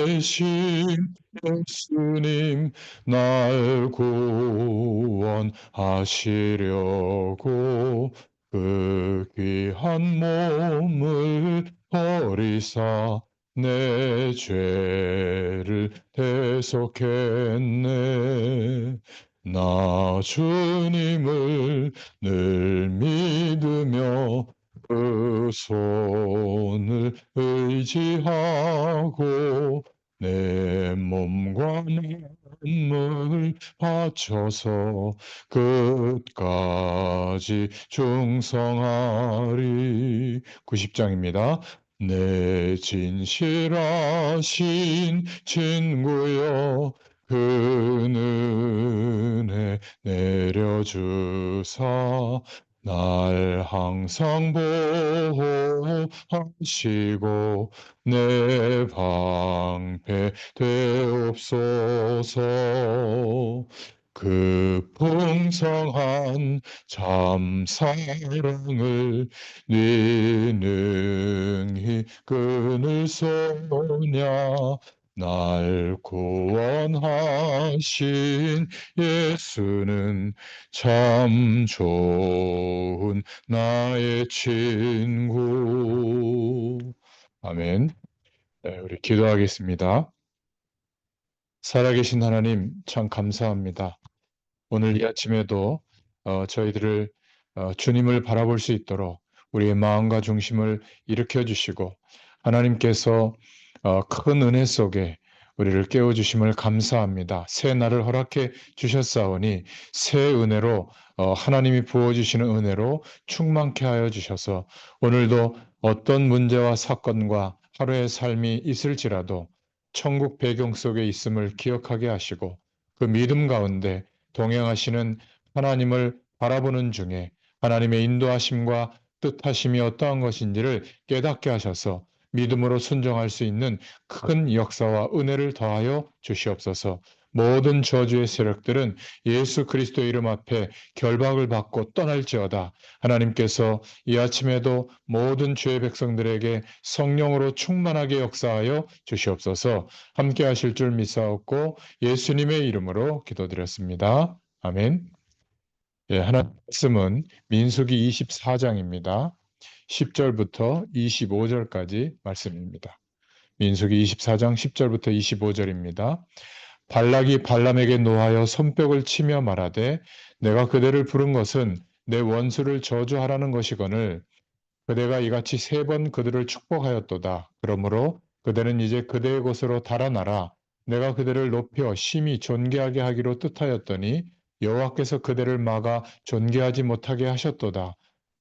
되신 예수님 날 구원하시려고 그 귀한 몸을 버리사 내 죄를 대속했네. 나 주님을 늘 믿으며 그 손을 의지하고 내 몸과 마음을 바쳐서 끝까지 충성하리. 90장입니다. 내 진실하신 친구여 그 은혜 내려주사 날 항상 보호하시고 내 방패 되옵소서. 그 풍성한 참 사랑을 네 능히 끊을 소냐. 날 구원하신 예수는 참 좋은 나의 친구. 아멘. 네, 우리 기도하겠습니다. 살아계신 하나님, 참 감사합니다. 오늘 이 아침에도 저희들을 주님을 바라볼 수 있도록 우리의 마음과 중심을 일으켜 주시고 하나님께서 큰 은혜 속에 우리를 깨워 주심을 감사합니다. 새 날을 허락해 주셨사오니 새 은혜로 하나님이 부어 주시는 은혜로 충만케 하여 주셔서 오늘도 어떤 문제와 사건과 하루의 삶이 있을지라도 천국 배경 속에 있음을 기억하게 하시고 그 믿음 가운데 동행하시는 하나님을 바라보는 중에 하나님의 인도하심과 뜻하심이 어떠한 것인지를 깨닫게 하셔서 믿음으로 순종할 수 있는 큰 역사와 은혜를 더하여 주시옵소서. 모든 저주의 세력들은 예수 그리스도의 이름 앞에 결박을 받고 떠날지어다. 하나님께서 이 아침에도 모든 죄의 백성들에게 성령으로 충만하게 역사하여 주시옵소서. 함께 하실 줄 믿사옵고 예수님의 이름으로 기도드렸습니다. 아멘. 예, 하나님 말씀은 민수기 24장입니다. 10절부터 25절까지 말씀입니다. 민수기 24장 10절부터 25절입니다. 발락이 발람에게 노하여 손뼉을 치며 말하되 내가 그대를 부른 것은 내 원수를 저주하라는 것이거늘 그대가 이같이 3번 그들을 축복하였도다. 그러므로 그대는 이제 그대의 곳으로 달아나라. 내가 그대를 높여 심히 존귀하게 하기로 뜻하였더니 여호와께서 그대를 막아 존귀하지 못하게 하셨도다.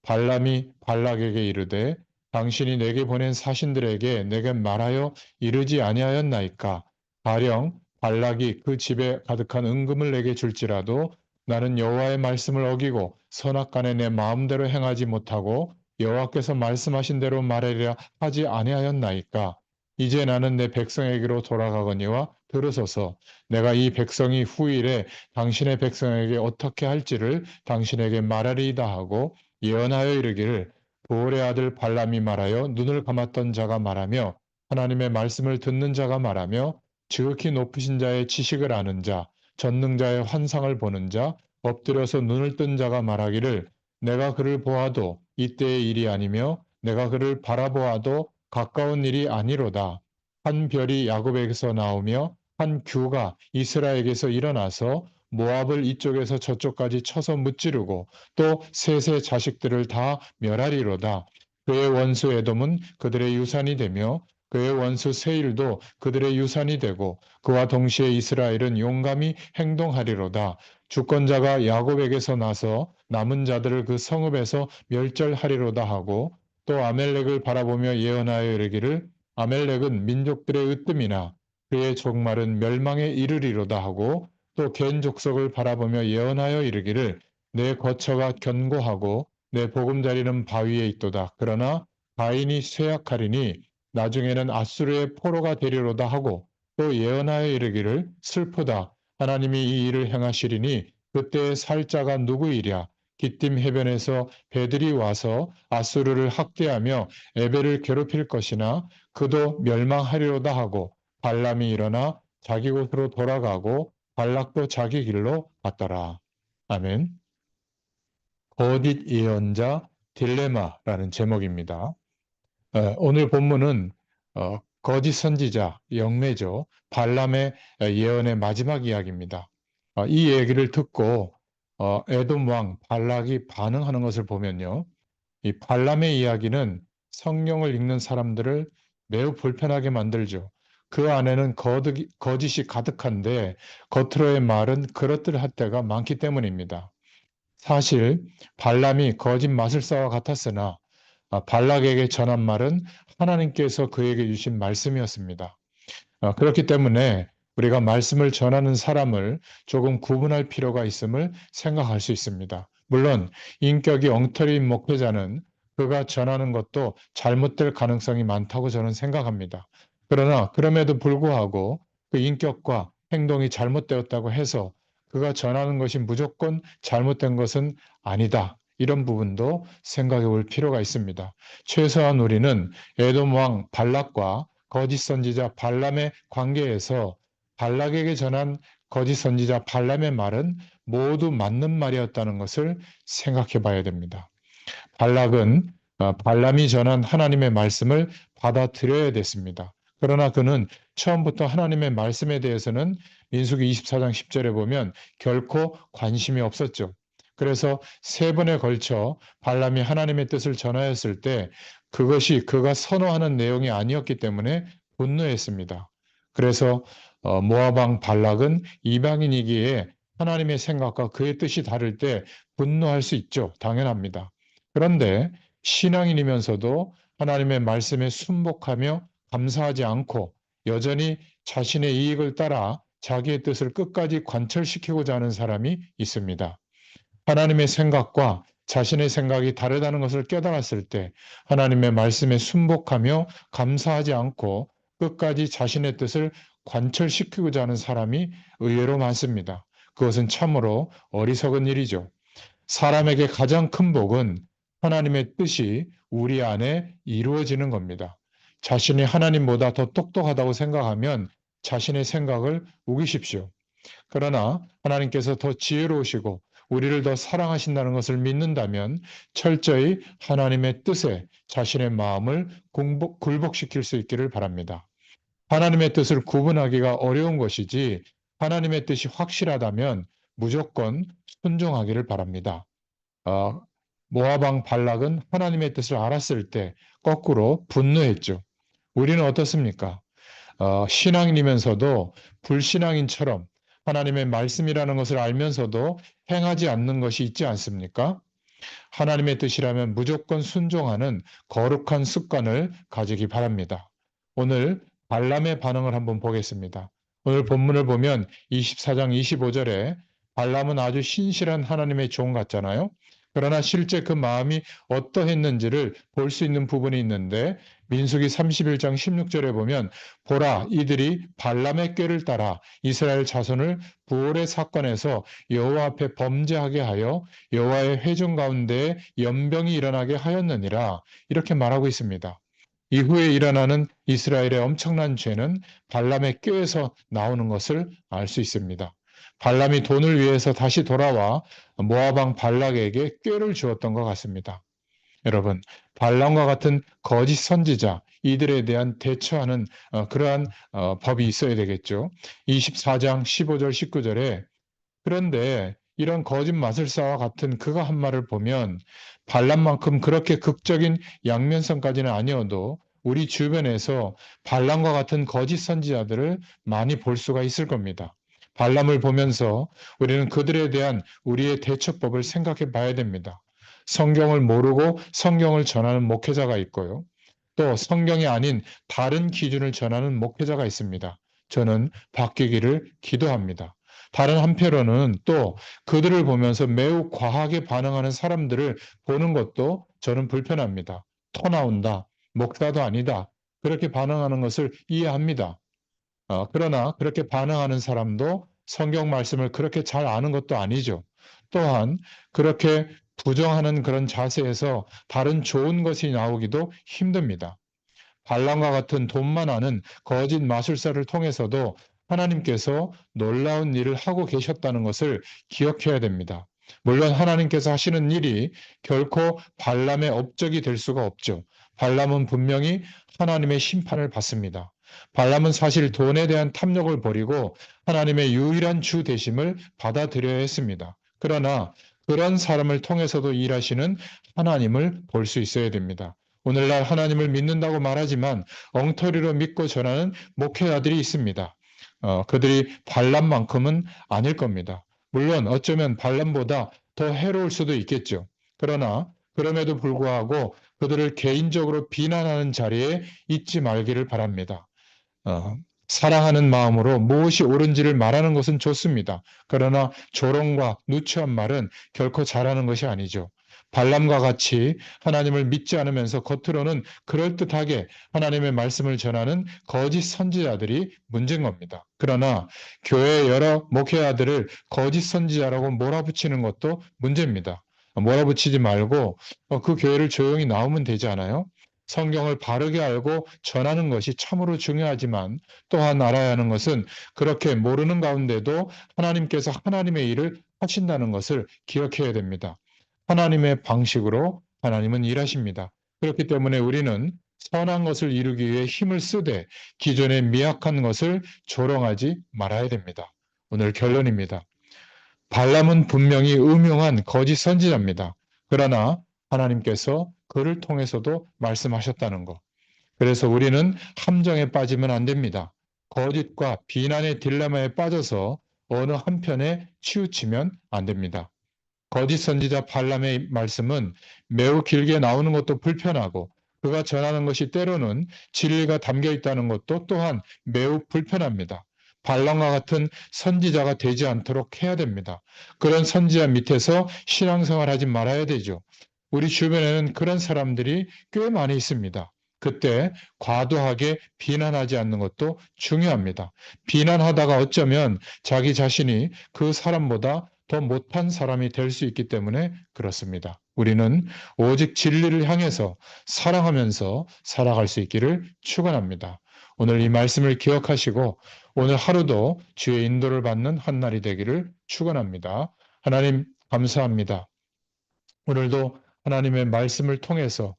발람이 발락에게 이르되 당신이 내게 보낸 사신들에게 내게 말하여 이르지 아니하였나이까. 가령 발락이 그 집에 가득한 은금을 내게 줄지라도 나는 여호와의 말씀을 어기고 선악간에 내 마음대로 행하지 못하고 여호와께서 말씀하신 대로 말하리라 하지 아니하였나이까. 이제 나는 내 백성에게로 돌아가거니와 들으소서. 내가 이 백성이 후일에 당신의 백성에게 어떻게 할지를 당신에게 말하리이다 하고 예언하여 이르기를 보올의 아들 발람이 말하여 눈을 감았던 자가 말하며 하나님의 말씀을 듣는 자가 말하며 지극히 높으신 자의 지식을 아는 자 전능자의 환상을 보는 자 엎드려서 눈을 뜬 자가 말하기를 내가 그를 보아도 이때의 일이 아니며 내가 그를 바라보아도 가까운 일이 아니로다. 한 별이 야곱에게서 나오며 한 규가 이스라엘에게서 일어나서 모압을 이쪽에서 저쪽까지 쳐서 무찌르고 또 셋의 자식들을 다 멸하리로다. 그의 원수 에돔은 그들의 유산이 되며 그의 원수 세일도 그들의 유산이 되고 그와 동시에 이스라엘은 용감히 행동하리로다. 주권자가 야곱에게서 나서 남은 자들을 그 성읍에서 멸절하리로다 하고 또 아멜렉을 바라보며 예언하여 이르기를 아멜렉은 민족들의 으뜸이나 그의 종말은 멸망에 이르리로다 하고 또 겐 족속을 바라보며 예언하여 이르기를 내 거처가 견고하고 내 보금자리는 바위에 있도다. 그러나 가인이 쇠약하리니 나중에는 아수르의 포로가 되리로다 하고 또 예언하여 이르기를 슬프다. 하나님이 이 일을 행하시리니 그때의 살자가 누구이랴. 기띔 해변에서 배들이 와서 아수르를 학대하며 에벨을 괴롭힐 것이나 그도 멸망하리로다 하고 발람이 일어나 자기 곳으로 돌아가고 발락도 자기 길로 갔더라. 아멘. 거짓 예언자 딜레마라는 제목입니다. 오늘 본문은 거짓 선지자, 영매죠. 발람의 예언의 마지막 이야기입니다. 이 얘기를 듣고 에돔 왕 발락이 반응하는 것을 보면요. 이 발람의 이야기는 성경을 읽는 사람들을 매우 불편하게 만들죠. 그 안에는 거짓이 가득한데 겉으로의 말은 그렇듯할 때가 많기 때문입니다. 사실 발람이 거짓 마술사와 같았으나 발락에게 전한 말은 하나님께서 그에게 주신 말씀이었습니다. 그렇기 때문에 우리가 말씀을 전하는 사람을 조금 구분할 필요가 있음을 생각할 수 있습니다. 물론 인격이 엉터리인 목회자는 그가 전하는 것도 잘못될 가능성이 많다고 저는 생각합니다. 그러나 그럼에도 불구하고 그 인격과 행동이 잘못되었다고 해서 그가 전하는 것이 무조건 잘못된 것은 아니다. 이런 부분도 생각해 볼 필요가 있습니다. 최소한 우리는 에돔 왕 발락과 거짓 선지자 발람의 관계에서 발락에게 전한 거짓 선지자 발람의 말은 모두 맞는 말이었다는 것을 생각해 봐야 됩니다. 발락은 발람이 전한 하나님의 말씀을 받아들여야 됐습니다. 그러나 그는 처음부터 하나님의 말씀에 대해서는 민수기 24장 10절에 보면 결코 관심이 없었죠. 그래서 세 번에 걸쳐 발람이 하나님의 뜻을 전하였을 때 그것이 그가 선호하는 내용이 아니었기 때문에 분노했습니다. 그래서 모압 왕 발락은 이방인이기에 하나님의 생각과 그의 뜻이 다를 때 분노할 수 있죠. 당연합니다. 그런데 신앙인이면서도 하나님의 말씀에 순복하며 감사하지 않고 여전히 자신의 이익을 따라 자기의 뜻을 끝까지 관철시키고자 하는 사람이 있습니다. 하나님의 생각과 자신의 생각이 다르다는 것을 깨달았을 때 하나님의 말씀에 순복하며 감사하지 않고 끝까지 자신의 뜻을 관철시키고자 하는 사람이 의외로 많습니다. 그것은 참으로 어리석은 일이죠. 사람에게 가장 큰 복은 하나님의 뜻이 우리 안에 이루어지는 겁니다. 자신이 하나님보다 더 똑똑하다고 생각하면 자신의 생각을 우기십시오. 그러나 하나님께서 더 지혜로우시고 우리를 더 사랑하신다는 것을 믿는다면 철저히 하나님의 뜻에 자신의 마음을 굴복시킬 수 있기를 바랍니다. 하나님의 뜻을 구분하기가 어려운 것이지 하나님의 뜻이 확실하다면 무조건 순종하기를 바랍니다. 모압 왕 발락은 하나님의 뜻을 알았을 때 거꾸로 분노했죠. 우리는 어떻습니까? 신앙인이면서도 불신앙인처럼 하나님의 말씀이라는 것을 알면서도 행하지 않는 것이 있지 않습니까? 하나님의 뜻이라면 무조건 순종하는 거룩한 습관을 가지기 바랍니다. 오늘 발람의 반응을 한번 보겠습니다. 오늘 본문을 보면 24장 25절에 발람은 아주 신실한 하나님의 종 같잖아요. 그러나 실제 그 마음이 어떠했는지를 볼 수 있는 부분이 있는데 민수기 31장 16절에 보면 보라 이들이 발람의 꾀를 따라 이스라엘 자손을 부올의 사건에서 여호와 앞에 범죄하게 하여 여호와의 회중 가운데 연병이 일어나게 하였느니라 이렇게 말하고 있습니다. 이후에 일어나는 이스라엘의 엄청난 죄는 발람의 꾀에서 나오는 것을 알 수 있습니다. 발람이 돈을 위해서 다시 돌아와 모압 왕 발락에게 꾀를 주었던 것 같습니다. 여러분, 발람과 같은 거짓 선지자 이들에 대한 대처하는 그러한 법이 있어야 되겠죠. 24장 15절 19절에 그런데 이런 거짓 마술사와 같은 그가 한 말을 보면 발람만큼 그렇게 극적인 양면성까지는 아니어도 우리 주변에서 발람과 같은 거짓 선지자들을 많이 볼 수가 있을 겁니다. 발람을 보면서 우리는 그들에 대한 우리의 대처법을 생각해 봐야 됩니다. 성경을 모르고 성경을 전하는 목회자가 있고요. 또 성경이 아닌 다른 기준을 전하는 목회자가 있습니다. 저는 바뀌기를 기도합니다. 다른 한편으로는 또 그들을 보면서 매우 과하게 반응하는 사람들을 보는 것도 저는 불편합니다. 토 나온다. 목사도 아니다. 그렇게 반응하는 것을 이해합니다. 그러나 그렇게 반응하는 사람도 성경 말씀을 그렇게 잘 아는 것도 아니죠. 또한 그렇게 부정하는 그런 자세에서 다른 좋은 것이 나오기도 힘듭니다. 발람과 같은 돈만 아는 거짓 마술사를 통해서도 하나님께서 놀라운 일을 하고 계셨다는 것을 기억해야 됩니다. 물론 하나님께서 하시는 일이 결코 발람의 업적이 될 수가 없죠. 발람은 분명히 하나님의 심판을 받습니다. 발람은 사실 돈에 대한 탐욕을 버리고 하나님의 유일한 주 되심을 받아들여야 했습니다. 그러나 그런 사람을 통해서도 일하시는 하나님을 볼 수 있어야 됩니다. 오늘날 하나님을 믿는다고 말하지만 엉터리로 믿고 전하는 목회자들이 있습니다. 그들이 발람만큼은 아닐 겁니다. 물론 어쩌면 발람보다 더 해로울 수도 있겠죠. 그러나 그럼에도 불구하고 그들을 개인적으로 비난하는 자리에 있지 말기를 바랍니다. 어, 사랑하는 마음으로 무엇이 옳은지를 말하는 것은 좋습니다. 그러나 조롱과 누추한 말은 결코 잘하는 것이 아니죠. 발람과 같이 하나님을 믿지 않으면서 겉으로는 그럴듯하게 하나님의 말씀을 전하는 거짓 선지자들이 문제인 겁니다. 그러나 교회의 여러 목회자들을 거짓 선지자라고 몰아붙이는 것도 문제입니다. 몰아붙이지 말고 그 교회를 조용히 나오면 되지 않아요? 성경을 바르게 알고 전하는 것이 참으로 중요하지만 또한 알아야 하는 것은 그렇게 모르는 가운데도 하나님께서 하나님의 일을 하신다는 것을 기억해야 됩니다. 하나님의 방식으로 하나님은 일하십니다. 그렇기 때문에 우리는 선한 것을 이루기 위해 힘을 쓰되 기존의 미약한 것을 조롱하지 말아야 됩니다. 오늘 결론입니다. 발람은 분명히 음흉한 거짓 선지자입니다. 그러나 하나님께서 그를 통해서도 말씀하셨다는 것. 그래서 우리는 함정에 빠지면 안 됩니다. 거짓과 비난의 딜레마에 빠져서 어느 한편에 치우치면 안 됩니다. 거짓 선지자 발람의 말씀은 매우 길게 나오는 것도 불편하고 그가 전하는 것이 때로는 진리가 담겨 있다는 것도 또한 매우 불편합니다. 발람과 같은 선지자가 되지 않도록 해야 됩니다. 그런 선지자 밑에서 신앙생활 하지 말아야 되죠. 우리 주변에는 그런 사람들이 꽤 많이 있습니다. 그때 과도하게 비난하지 않는 것도 중요합니다. 비난하다가 어쩌면 자기 자신이 그 사람보다 더 못한 사람이 될 수 있기 때문에 그렇습니다. 우리는 오직 진리를 향해서 사랑하면서 살아갈 수 있기를 축원합니다. 오늘 이 말씀을 기억하시고 오늘 하루도 주의 인도를 받는 한 날이 되기를 축원합니다. 하나님 감사합니다. 오늘도 하나님의 말씀을 통해서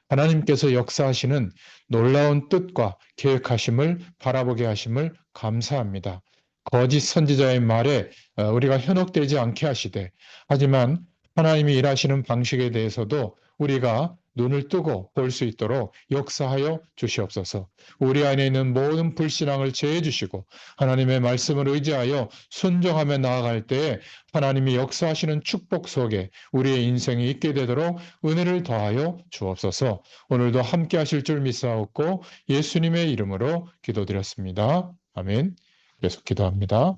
하나님께서 역사하시는 놀라운 뜻과 계획하심을 바라보게 하심을 감사합니다. 거짓 선지자의 말에 우리가 현혹되지 않게 하시되 하지만 하나님이 일하시는 방식에 대해서도 우리가 눈을 뜨고 볼 수 있도록 역사하여 주시옵소서. 우리 안에 있는 모든 불신앙을 제해 주시고 하나님의 말씀을 의지하여 순종하며 나아갈 때에 하나님이 역사하시는 축복 속에 우리의 인생이 있게 되도록 은혜를 더하여 주옵소서. 오늘도 함께 하실 줄 믿사옵고 예수님의 이름으로 기도드렸습니다. 아멘. 계속 기도합니다.